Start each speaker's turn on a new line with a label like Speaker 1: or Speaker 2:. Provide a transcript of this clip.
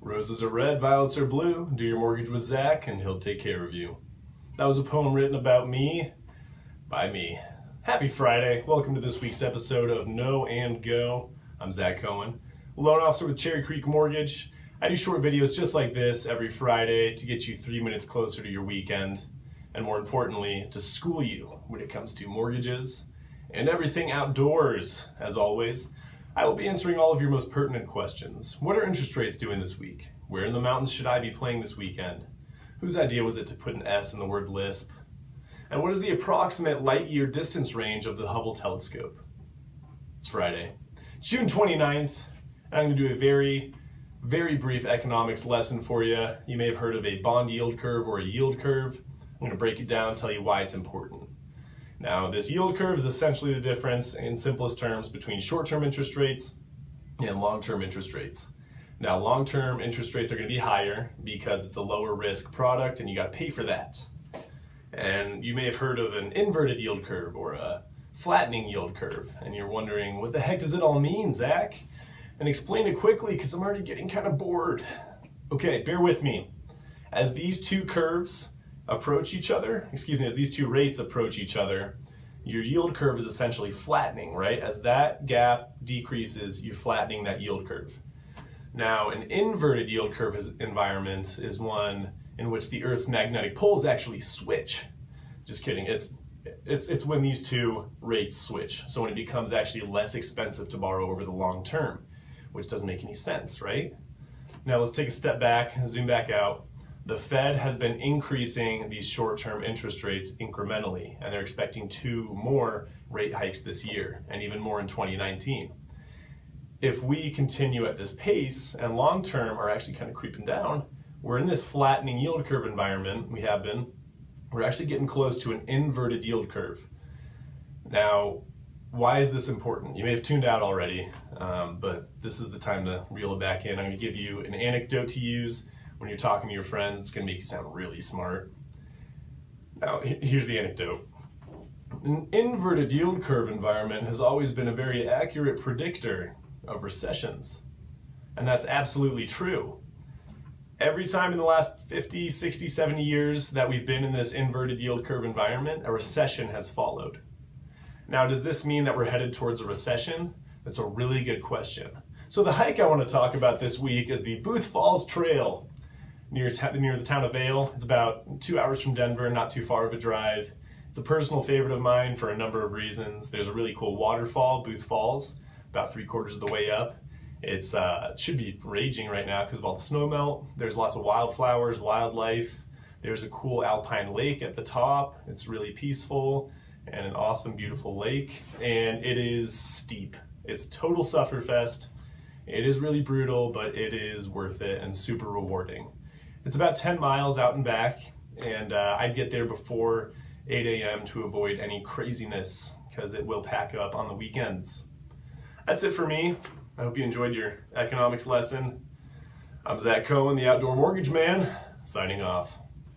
Speaker 1: Roses are red, violets are blue. Do your mortgage with Zach and he'll take care of you. That was a poem written about me, by me. Happy Friday. Welcome to this week's episode of Know and Go. I'm Zach Cohen, loan officer with Cherry Creek Mortgage. I do short videos just like this every Friday to get you 3 minutes closer to your weekend, and more importantly, to school you when it comes to mortgages and everything outdoors. As always, I will be answering all of your most pertinent questions. What are interest rates doing this week? Where in the mountains should I be playing this weekend? Whose idea was it to put an S in the word lisp? And what is the approximate light year distance range of the Hubble telescope? It's Friday, June 29th, and I'm going to do a very brief economics lesson for you. You may have heard of a bond yield curve or a yield curve. I'm going to break it down and tell you why it's important. Now, this yield curve is essentially the difference, in simplest terms, between short-term interest rates and long-term interest rates. Now, long-term interest rates are going to be higher because it's a lower risk product and you got to pay for that. And you may have heard of an inverted yield curve or a flattening yield curve, and you're wondering, what the heck does it all mean, Zach? And explain it quickly because I'm already getting kind of bored. Okay, bear with me. As these two curves approach each other, as these two rates approach each other, your yield curve is essentially flattening, right? As that gap decreases, you're flattening that yield curve. Now, an inverted yield curve environment is one in which the Earth's magnetic poles actually switch. Just kidding, it's when these two rates switch. So when it becomes actually less expensive to borrow over the long term, which doesn't make any sense, right? Now let's take a step back and zoom back out. The Fed has been increasing these short-term interest rates incrementally, and they're expecting 2 more rate hikes this year, and even more in 2019. If we continue at this pace, and long-term are actually kind of creeping down, we're in this flattening yield curve environment, we're actually getting close to an inverted yield curve. Now, why is this important? You may have tuned out already, but this is the time to reel it back in. I'm going to give you an anecdote to use when you're talking to your friends. It's going to make you sound really smart. Now, here's the anecdote. An inverted yield curve environment has always been a very accurate predictor of recessions. And that's absolutely true. Every time in the last 50, 60, 70 years that we've been in this inverted yield curve environment, a recession has followed. Now, does this mean that we're headed towards a recession? That's a really good question. So the hike I want to talk about this week is the Booth Falls Trail near the town of Vail. It's about 2 hours from Denver, not too far of a drive. It's a personal favorite of mine for a number of reasons. There's a really cool waterfall, Booth Falls, about 3/4 of the way up. It should be raging right now because of all the snow melt. There's lots of wildflowers, wildlife. There's a cool alpine lake at the top. It's really peaceful and an awesome, beautiful lake. And it is steep. It's a total sufferfest. It is really brutal, but it is worth it and super rewarding. It's about 10 miles out and back, and I'd get there before 8 a.m. to avoid any craziness because it will pack up on the weekends. That's it for me. I hope you enjoyed your economics lesson. I'm Zach Cohen, the Outdoor Mortgage Man, signing off.